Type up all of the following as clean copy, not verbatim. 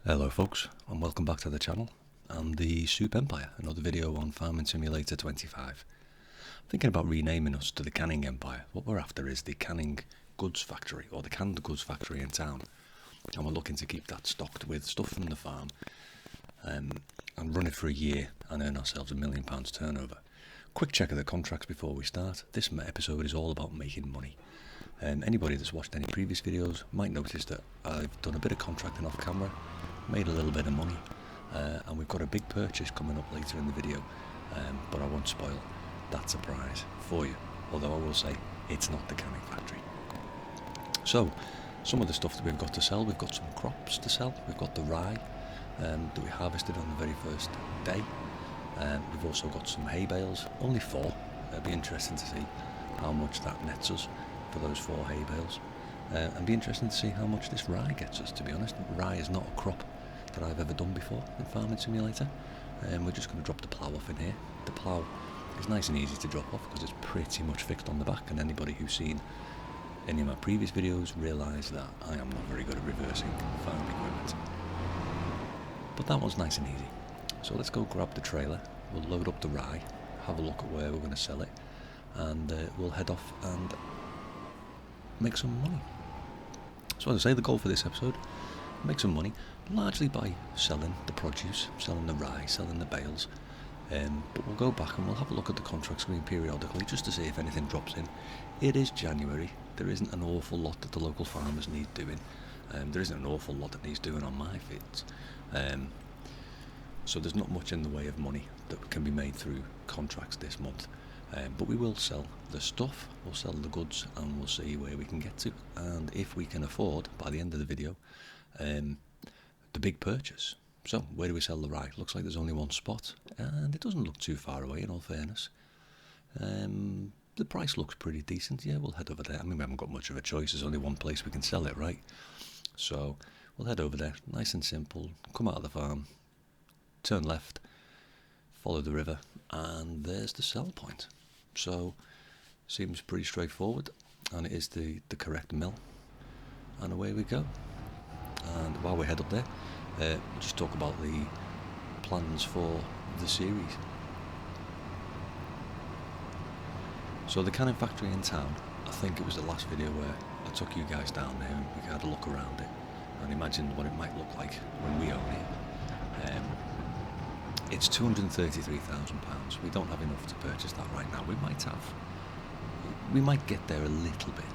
Hello folks, and welcome back to the channel and the Soup Empire, another video on Farming Simulator 25. Thinking about renaming us to the Canning Empire. What we're after is the canning goods factory, or the canned goods factory in town, and we're looking to keep that stocked with stuff from the farm and run it for a year and earn ourselves £1 million turnover. Quick check of the contracts before we start. This episode is all about making money. Anybody that's watched any previous videos might notice that I've done a bit of contracting off camera, made a little bit of money, and we've got a big purchase coming up later in the video, but I won't spoil that surprise for you, although I will say it's not the canning factory. So, some of the stuff that we've got to sell, we've got some crops to sell. We've got the rye that we harvested on the very first day. We've also got some hay bales, only 4. It'll be interesting to see how much that nets us for those 4 hay bales, and be interesting to see how much this rye gets us. To be honest, rye is not a crop that I've ever done before in Farming Simulator, and we're just going to drop the plough off in here. The plough is nice and easy to drop off because it's pretty much fixed on the back, and anybody who's seen any of my previous videos realise that I am not very good at reversing farm equipment, but that one's nice and easy. So let's go grab the trailer, we'll load up the rye, have a look at where we're going to sell it, and we'll head off and make some money. So as I say, the goal for this episode, make some money, largely by selling the produce, selling the rye, selling the bales, but we'll go back and we'll have a look at the contract screen periodically just to see if anything drops in. It is January, there isn't an awful lot that the local farmers need doing, there isn't an awful lot that needs doing on my fields, so there's not much in the way of money that can be made through contracts this month. But we will sell the stuff, we'll sell the goods, and we'll see where we can get to, and if we can afford, by the end of the video, the big purchase. So, where do we sell the rye? Looks like there's only one spot, and it doesn't look too far away, in all fairness. The price looks pretty decent. Yeah, we'll head over there. I mean, we haven't got much of a choice, there's only one place we can sell it, right? So, we'll head over there, nice and simple, come out of the farm, turn left, follow the river, and there's the sell point. So, seems pretty straightforward, and it is the correct mill, and away we go. And while we head up there, just talk about the plans for the series. So the canning factory in town, I think it was the last video where I took you guys down there and we had a look around it and imagined what it might look like when we own it. It's £233,000. We don't have enough to purchase that right now. We might get there a little bit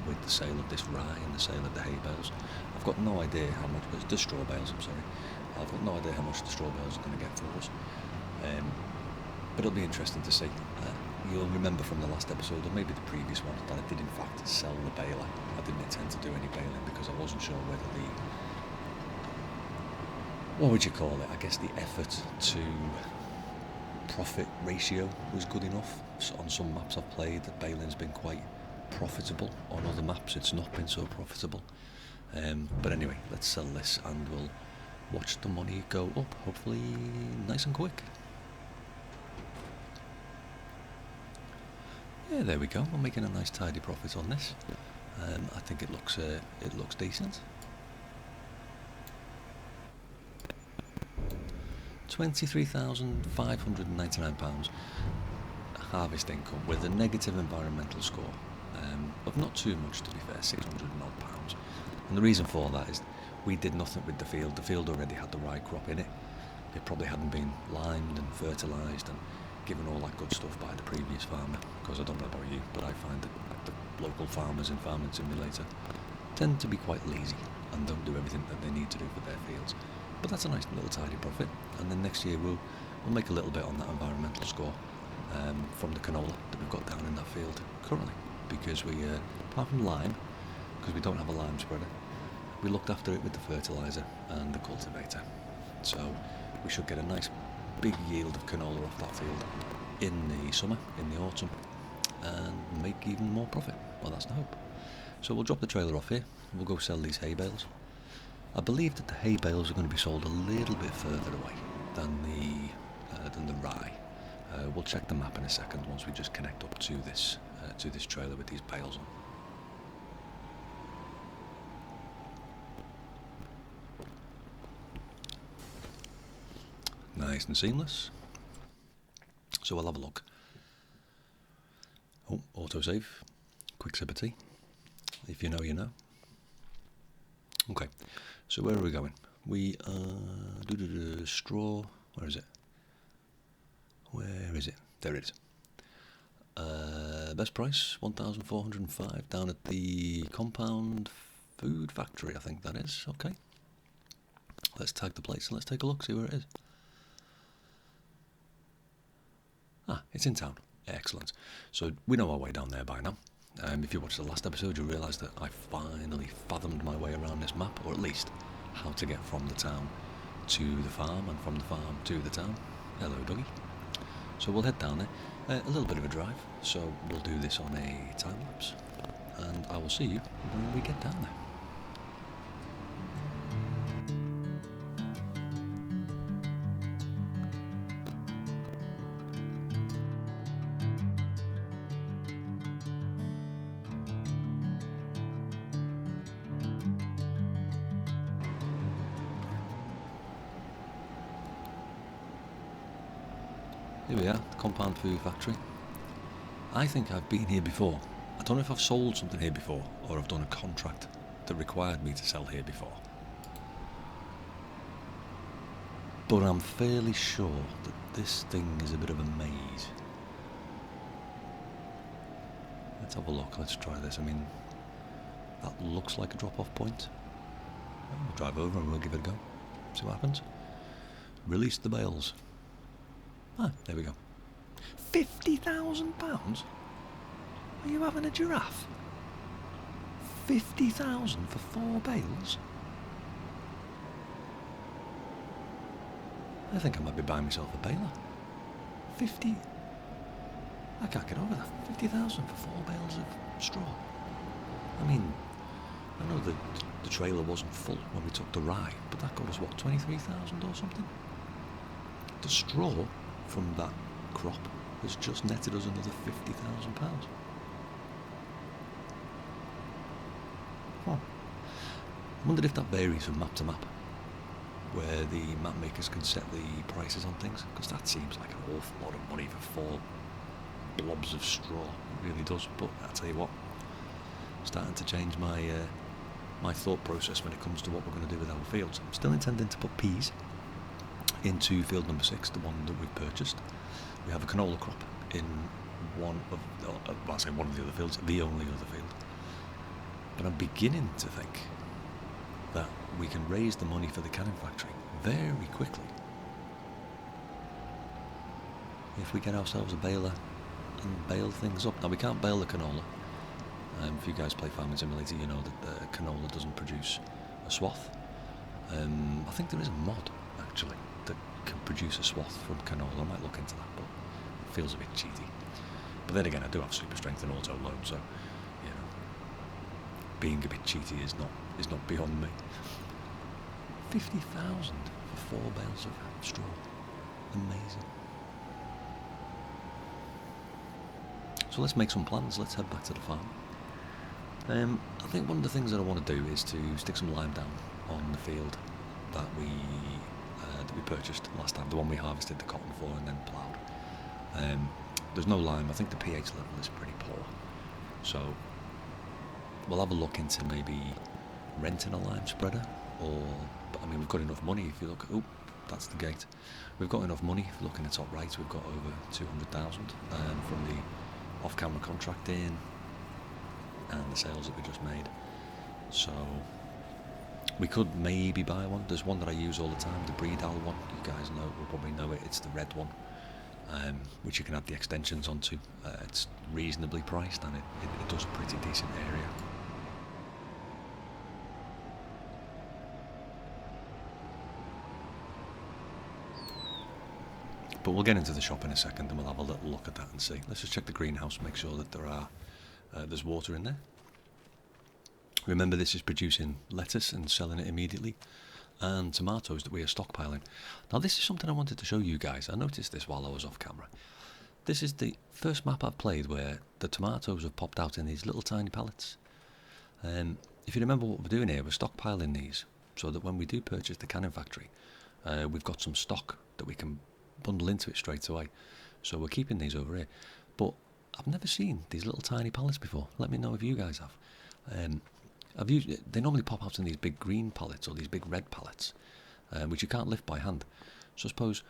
with the sale of this rye and the sale of the hay bales. I've got no idea how much, the straw bales, I'm sorry. I've got no idea how much the straw bales are going to get for us. But it'll be interesting to see. You'll remember from the last episode, or maybe the previous one, that I did in fact sell the baler. I didn't intend to do any baling because I wasn't sure whether what would you call it? I guess the effort to profit ratio was good enough. So on some maps I've played, the baling's been quite profitable. On other maps it's not been so profitable. But anyway, let's sell this and we'll watch the money go up, hopefully nice and quick. Yeah, there we go. We're making a nice tidy profit on this. I think it looks decent. £23,599 harvest income with a negative environmental score of not too much, to be fair, £600 odd. And the reason for that is we did nothing with the field. The field already had the rye crop in it. It probably hadn't been limed and fertilised and given all that good stuff by the previous farmer, because I don't know about you, but I find that the local farmers in Farming Simulator tend to be quite lazy and don't do everything that they need to do for their fields. But that's a nice little tidy profit, and then next year we'll make a little bit on that environmental score from the canola that we've got down in that field currently, because we, apart from lime, because we don't have a lime spreader, we looked after it with the fertiliser and the cultivator, so we should get a nice big yield of canola off that field in the summer, in the autumn, and make even more profit. Well, that's the hope. So we'll drop the trailer off here, we'll go sell these hay bales. I believe that the hay bales are going to be sold a little bit further away than the rye. We'll check the map in a second once we just connect up to this trailer with these bales on. Nice and seamless. So we'll have a look. Oh, autosave. Quick sip of tea. If you know, you know. Okay, so where are we going? We are... straw... Where is it? Where is it? There it is. Best price, 1,405, down at the Compound Food Factory, I think that is. Okay. Let's tag the place and let's take a look, see where it is. Ah, it's in town. Excellent. So we know our way down there by now. If you watched the last episode, you'll realise that I finally fathomed my way around this map, or at least how to get from the town to the farm and from the farm to the town. Hello, doggy. So we'll head down there. A little bit of a drive, so we'll do this on a time lapse, and I will see you when we get down there. Here we are, the Compound Food Factory. I think I've been here before. I don't know if I've sold something here before, or I've done a contract that required me to sell here before. But I'm fairly sure that this thing is a bit of a maze. Let's have a look, let's try this. I mean, that looks like a drop-off point. We'll drive over and we'll give it a go. See what happens. Release the bales. Ah, there we go. £50,000? Are you having a giraffe? 50,000 for 4 bales? I think I might be buying myself a baler. 50... I can't get over that. 50,000 for 4 bales of straw. I mean, I know that the trailer wasn't full when we took the rye, but that got us, what, 23,000 or something? The straw from that crop has just netted us another £50,000. Huh. I wondered if that varies from map to map, where the map makers can set the prices on things, because that seems like an awful lot of money for 4 blobs of straw. It really does. But I tell you what, starting to change my my thought process when it comes to what we're going to do with our fields. I'm still intending to put peas into field number 6, the one that we've purchased. We have a canola crop in one of, well, I say one of the other fields, the only other field. But I'm beginning to think that we can raise the money for the canning factory very quickly if we get ourselves a baler and bale things up. Now, we can't bale the canola. If you guys play Farming Simulator, you know that the canola doesn't produce a swath. I think there is a mod, actually, that can produce a swath from canola. I might look into that, but it feels a bit cheaty. But then again, I do have super strength and auto load, so, you know, being a bit cheaty is not beyond me. 50,000 for 4 bales of straw. Amazing. So let's make some plans. Let's head back to the farm. I think one of the things that I want to do is to stick some lime down on the field that we purchased last time, the one we harvested the cotton for and then ploughed. There's no lime. I think the pH level is pretty poor, so we'll have a look into maybe renting a lime spreader, or, I mean, we've got enough money. If you look, oh, that's the gate. We've got enough money. If you look in the top right, we've got over 200,000 from the off-camera contract in and the sales that we just made. So we could maybe buy one. There's one that I use all the time, the Breed Owl one. You guys know, will probably know it. It's the red one, which you can add the extensions onto. It's reasonably priced, and it does a pretty decent area. But we'll get into the shop in a second, and we'll have a little look at that and see. Let's just check the greenhouse, make sure that there's water in there. Remember, this is producing lettuce and selling it immediately, and tomatoes that we are stockpiling. Now, this is something I wanted to show you guys. I noticed this while I was off camera. This is the first map I've played where the tomatoes have popped out in these little tiny pallets. If you remember what we're doing here, we're stockpiling these so that when we do purchase the canning factory, we've got some stock that we can bundle into it straight away. So we're keeping these over here. But I've never seen these little tiny pallets before. Let me know if you guys have. They normally pop out in these big green pallets or these big red pallets, which you can't lift by hand. So I suppose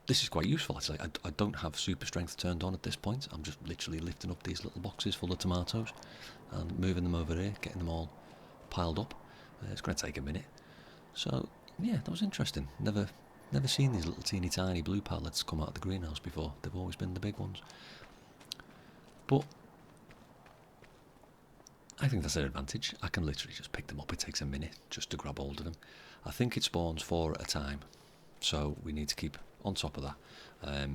this is quite useful actually. I don't have super strength turned on at this point. I'm just literally lifting up these little boxes full of tomatoes and moving them over here, getting them all piled up. It's going to take a minute. So yeah, that was interesting. Never seen these little teeny tiny blue pallets come out of the greenhouse before. They've always been the big ones. But I think that's an advantage. I can literally just pick them up. It takes a minute just to grab hold of them. I think it spawns 4 at a time, so we need to keep on top of that.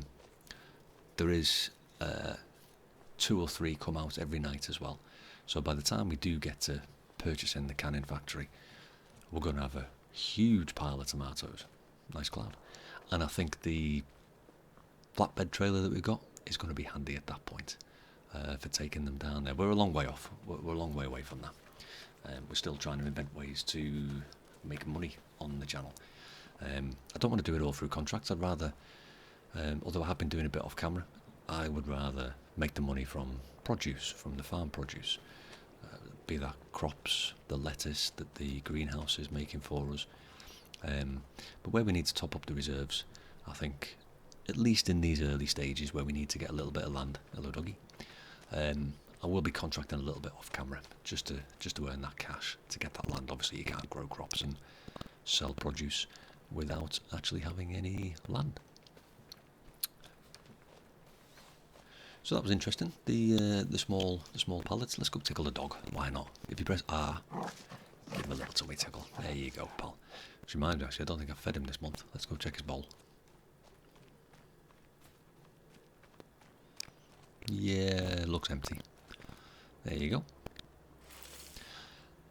There is 2 or 3 come out every night as well. So by the time we do get to purchasing the canning factory, we're going to have a huge pile of tomatoes. Nice cloud. And I think the flatbed trailer that we've got is going to be handy at that point for taking them down there. We're a long way off. We're a long way away from that. We're still trying to invent ways to make money on the channel. I don't want to do it all through contracts. I'd rather, although I have been doing a bit off camera, I would rather make the money from produce, from the farm produce. Be that crops, the lettuce that the greenhouse is making for us. But where we need to top up the reserves, I think, at least in these early stages where we need to get a little bit of land, hello doggy, I will be contracting a little bit off camera just to earn that cash, to get that land. Obviously you can't grow crops and sell produce without actually having any land. So that was interesting. The small pallets. Let's go tickle the dog. Why not? If you press R, give him a little tummy tickle. There you go, pal. Which reminds me, actually, I don't think I've fed him this month. Let's go check his bowl. Yeah, looks empty. There you go.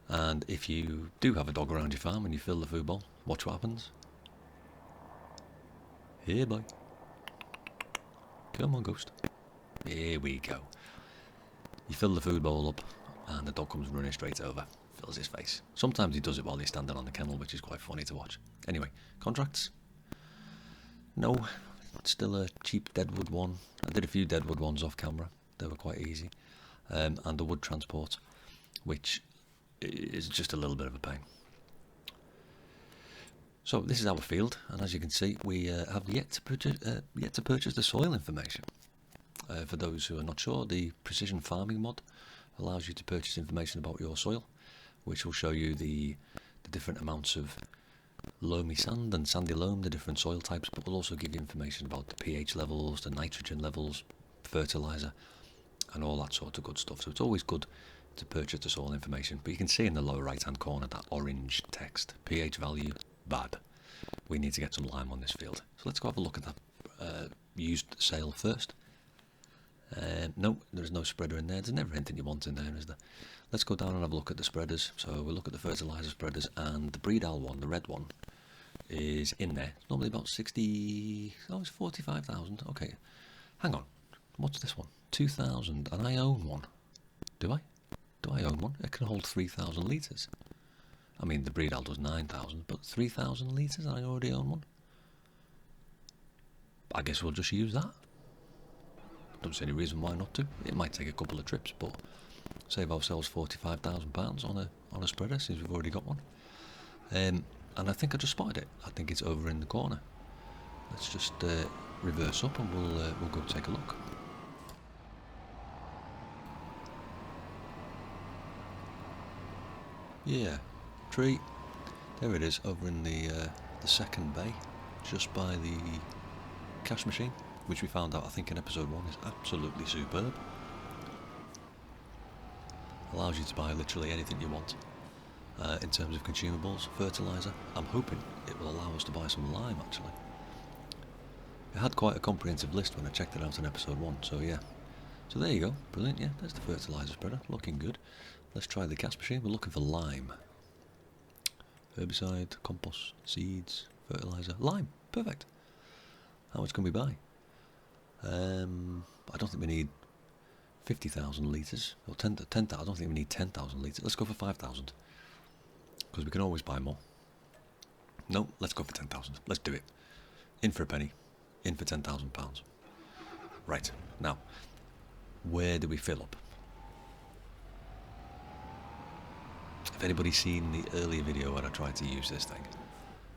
And if you do have a dog around your farm and you fill the food bowl, watch what happens. Here, boy. Come on, ghost. Here we go. You fill the food bowl up and the dog comes running straight over, fills his face. Sometimes he does it while he's standing on the kennel, which is quite funny to watch. Anyway, contracts? No, still a cheap deadwood one. I did a few deadwood ones off camera. They were quite easy. And the wood transport, which is just a little bit of a pain. So this is our field, and as you can see, we have yet to purchase the soil information. For those who are not sure, the precision farming mod allows you to purchase information about your soil, which will show you the different amounts of loamy sand and sandy loam, the different soil types, but will also give you information about the pH levels, the nitrogen levels, fertilizer, and all that sort of good stuff. So it's always good to purchase the soil information. But you can see in the lower right hand corner that orange text, pH value, bad. We need to get some lime on this field. So let's go have a look at that used sale first. No, there's no spreader in there. There's never anything you want in there, is there? Let's go down and have a look at the spreaders. So we'll look at the fertilizer spreaders, and the Breedal one, the red one, is in there. It's normally about 60. Oh, it's 45,000. Okay, hang on. What's this one? 2,000, and I own one. Do I? Do I own one? It can hold 3,000 litres. I mean, the Breedal does 9,000, but 3,000 litres, and I already own one. I guess we'll just use that. Don't see any reason why not to. It might take a couple of trips, but save ourselves £45,000 on a spreader since we've already got one. And I think I just spotted it. I think it's over in the corner. Let's just reverse up and we'll go take a look. Yeah, tree. There it is, over in the second bay, just by the cash machine, which we found out, I think, in episode 1 is absolutely superb. Allows you to buy literally anything you want in terms of consumables, fertiliser. I'm hoping it will allow us to buy some lime, actually. It had quite a comprehensive list when I checked it out in episode 1, so yeah. So there you go, brilliant, yeah, there's the fertiliser spreader, looking good. Let's try the cash machine. We're looking for lime. Herbicide, compost, seeds, fertiliser, lime, perfect. How much can we buy? I don't think we need 50,000 litres, or 10,000, I don't think we need 10,000 litres. Let's go for 5,000, because we can always buy more. No, let's go for 10,000, let's do it. In for a penny, in for £10,000. Right, now, where do we fill up? If anybody's seen the earlier video where I tried to use this thing,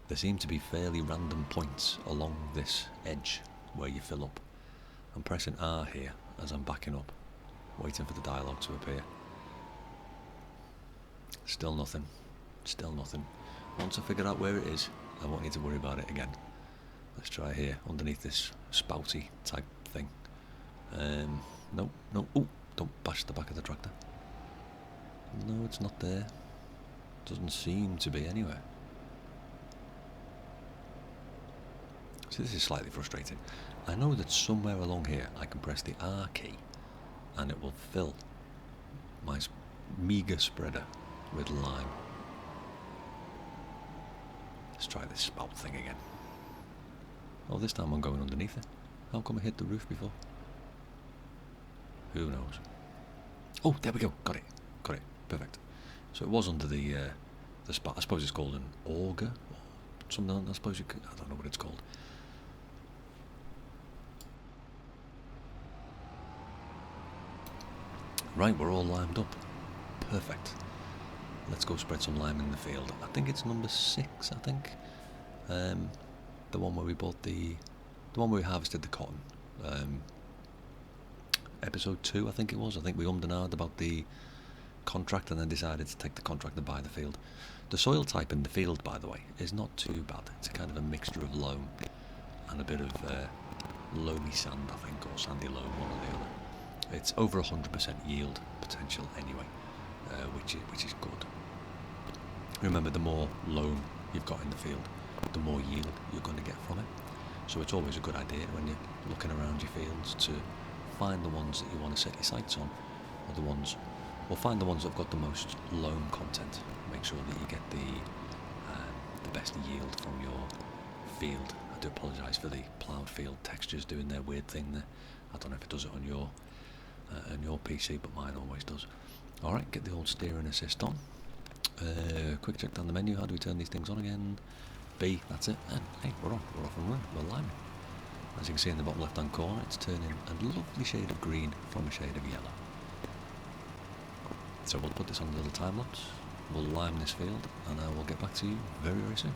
there seem to be fairly random points along this edge where you fill up. I'm pressing R here as I'm backing up, waiting for the dialogue to appear. Still nothing. Still nothing. Once I figure out where it is, I won't need to worry about it again. Let's try here, underneath this spouty type thing. No, no. Ooh, don't bash the back of the tractor. No, it's not there. Doesn't seem to be anywhere. So this is slightly frustrating. I know that somewhere along here I can press the R key and it will fill my meagre spreader with lime. Let's try this spout thing again. Oh, this time I'm going underneath it. How come I hit the roof before? Who knows? Oh, there we go. Got it. Got it. Perfect. So it was under the spout. I suppose it's called an auger or something. I suppose you could. I don't know what it's called. Right, we're all limed up. Perfect. Let's go spread some lime in the field. I think it's number 6, I think. The one where we bought the one where we harvested the cotton. Episode 2, I think it was. I think we ummed and ahed about the contract and then decided to take the contract and buy the field. The soil type in the field, by the way, is not too bad. It's a kind of a mixture of loam and a bit of loamy sand, I think, or sandy loam, one or the other. It's over 100% yield potential anyway, which is good. Remember, the more loam you've got in the field, the more yield you're going to get from it. So it's always a good idea when you're looking around your fields to find the ones that you want to set your sights on, or find the ones that have got the most loam content. Make sure that you get the best yield from your field. I do apologise for the ploughed field textures doing their weird thing there. I don't know if it does it on your PC, but mine always does. Alright, get the old steering assist on. Quick check down the menu. How do we turn these things on again? B, that's it. And hey, we're on. We're off and running. We're liming. As you can see in the bottom left hand corner, it's turning a lovely shade of green from a shade of yellow. So we'll put this on a little time lapse. We'll lime this field and I will get back to you very, very soon.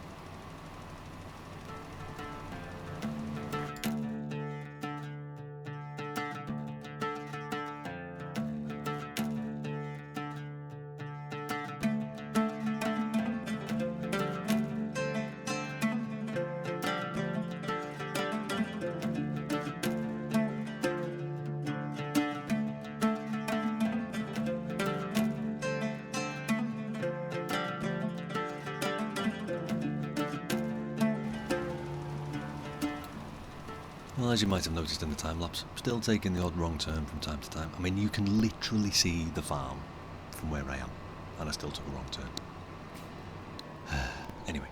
Well, as you might have noticed in the time-lapse, I'm still taking the odd wrong turn from time to time. I mean, you can literally see the farm from where I am, and I still took a wrong turn. Anyway,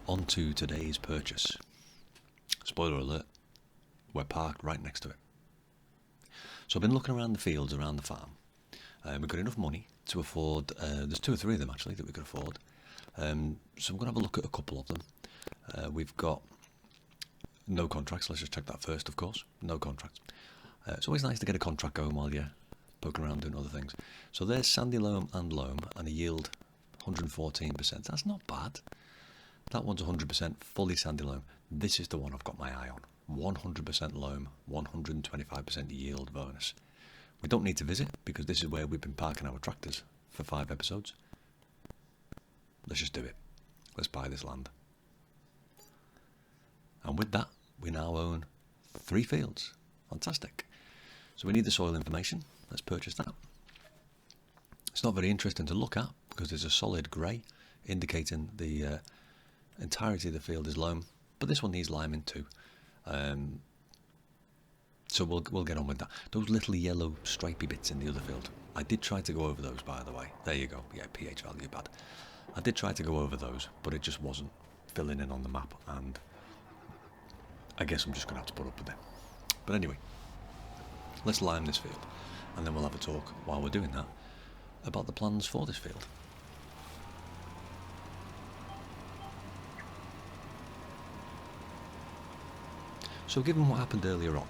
on to today's purchase. Spoiler alert, we're parked right next to it. So I've been looking around the fields around the farm. We've got enough money to afford, there's 2 or 3 of them actually that we could afford. So I'm going to have a look at a couple of them. We've got no contracts. Let's just check that first, of course. No contracts. It's always nice to get a contract going while you're poking around doing other things. So there's sandy loam and loam, and a yield 114%. That's not bad. That one's 100% fully sandy loam. This is the one I've got my eye on. 100% loam, 125% yield bonus. We don't need to visit because this is where we've been parking our tractors for 5 episodes. Let's just do it. Let's buy this land. And with that, we now own 3 fields. Fantastic. So we need the soil information. Let's purchase that. It's not very interesting to look at because there's a solid grey indicating the entirety of the field is loam, but this one needs liming too. So we'll get on with that. Those little yellow stripy bits in the other field, I did try to go over those, by the way. There you go. Yeah, pH value bad. I did try to go over those, but it just wasn't filling in on the map, and I guess I'm just going to have to put up with it. But anyway, let's lime this field, and then we'll have a talk while we're doing that about the plans for this field. So given what happened earlier on,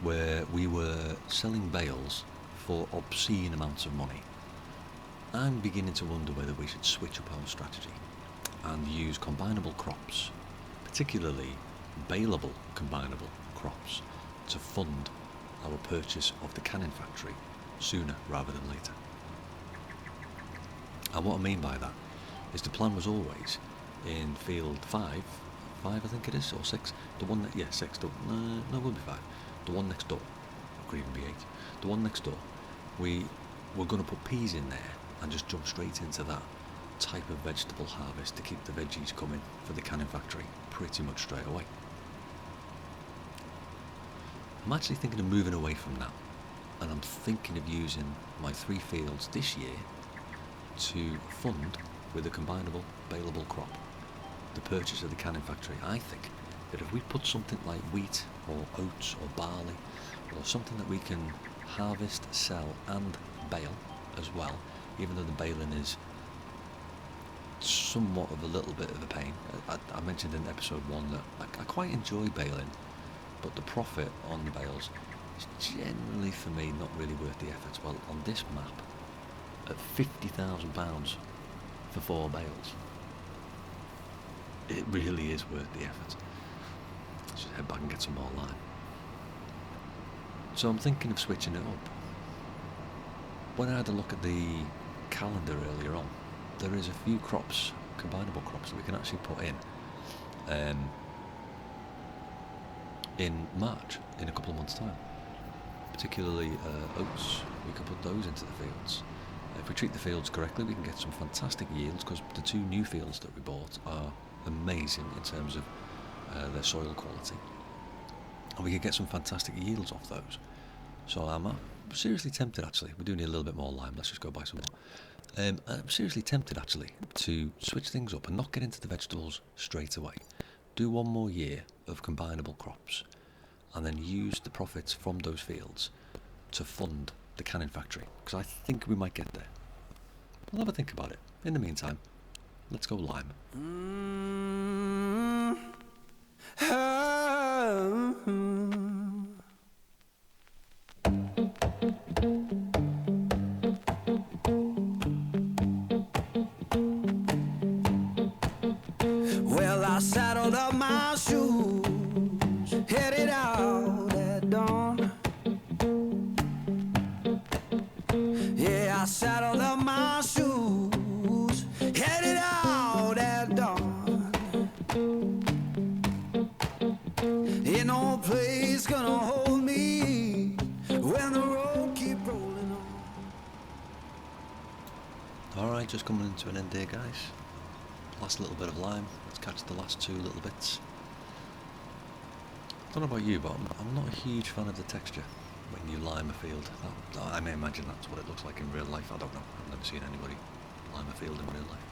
where we were selling bales for obscene amounts of money, I'm beginning to wonder whether we should switch up our strategy and use combinable crops, particularly baleable combinable crops, to fund our purchase of the canning factory sooner rather than later. And what I mean by that is the plan was always in field 5 I think it is, or 6, the one that, 6, no, it will be 5, the one next door, or could even be 8, the one next door, we were going to put peas in there and just jump straight into that type of vegetable harvest to keep the veggies coming for the canning factory pretty much straight away. I'm actually thinking of moving away from that, and I'm thinking of using my 3 fields this year to fund, with a combinable baleable crop, the purchase of the canning factory. I think that if we put something like wheat or oats or barley, or something that we can harvest, sell and bale as well, even though the baling is somewhat of a little bit of a pain. I mentioned in episode 1 that I quite enjoy baling, but the profit on the bales is generally for me not really worth the effort. Well, on this map, at £50,000 for 4 bales, it really is worth the effort. Let's just head back and get some more lime. So I'm thinking of switching it up. When I had a look at the calendar earlier on, there is a few crops, combinable crops, that we can actually put in March, in a couple of months' time. Particularly oats, we can put those into the fields. If we treat the fields correctly, we can get some fantastic yields, because the 2 new fields that we bought are amazing in terms of their soil quality, and we could get some fantastic yields off those. So I'm seriously tempted, actually. We do need a little bit more lime. Let's just go buy some more. I'm seriously tempted, actually, to switch things up and not get into the vegetables straight away. Do 1 more year of combinable crops, and then use the profits from those fields to fund the canning factory, because I think we might get there. We'll have a think about it. In the meantime, let's go lime. Well, I saddled up my shoes, headed out at dawn. Yeah, I saddled up my shoes, headed out at dawn. Ain't no place gonna hold me when the road keep rolling on. Alright, just coming into an end here, guys. Last little bit of lime. Let's catch the last 2 little bits. I don't know about you, but I'm not a huge fan of the texture when you lime a field. I may imagine that's what it looks like in real life. I don't know. I've never seen anybody lime a field in real life.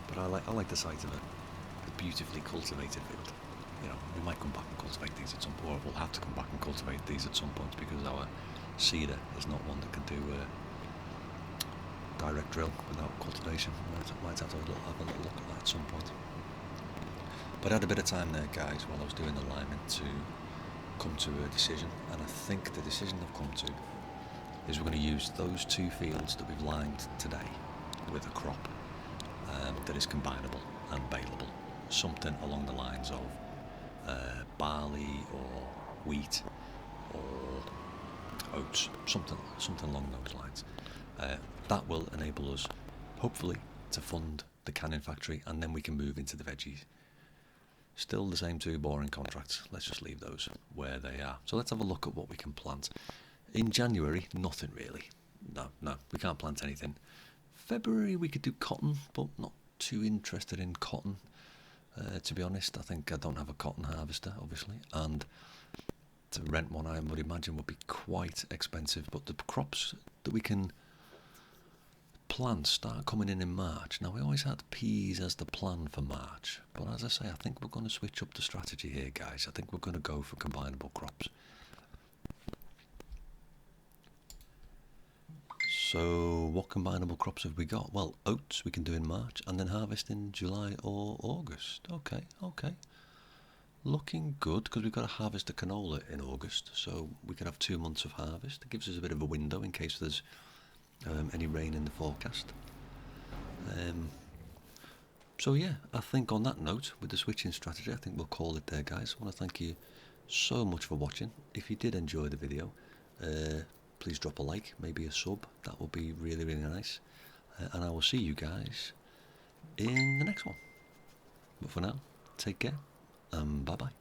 But I like the sight of a beautifully cultivated field. You know, we might come back and cultivate these at some point, or we'll have to come back and cultivate these at some point, because our seeder is not one that can do direct drill without cultivation. Might have to have a little look at that at some point. But I had a bit of time there, guys, while I was doing the liming, to come to a decision, and I think the decision I've come to is we're going to use those 2 fields that we've limed today with a crop that is combinable and baleable, something along the lines of barley or wheat or oats, something along those lines. That will enable us, hopefully, to fund the canning factory, and then we can move into the veggies. Still the same 2 boring contracts. Let's just leave those where they are. So let's have a look at what we can plant. In January, nothing really. No, we can't plant anything. February we could do cotton, but not too interested in cotton. To be honest, I think I don't have a cotton harvester, obviously, and to rent one I would imagine would be quite expensive. But the crops that we can plant start coming in March. Now, we always had peas as the plan for March, but as I say, I think we're going to switch up the strategy here, guys. I think we're going to go for combinable crops. So what combinable crops have we got? Well, oats we can do in March and then harvest in July or August. Okay. looking good because we've got to harvest the canola in August, so we can have 2 months of harvest. It gives us a bit of a window in case there's any rain in the forecast. So yeah, I think on that note, with the switching strategy, I think we'll call it there, guys. I want to thank you so much for watching. If you did enjoy the video, please drop a like, maybe a sub. That would be really, really nice. And I will see you guys in the next one. But for now, take care and bye bye.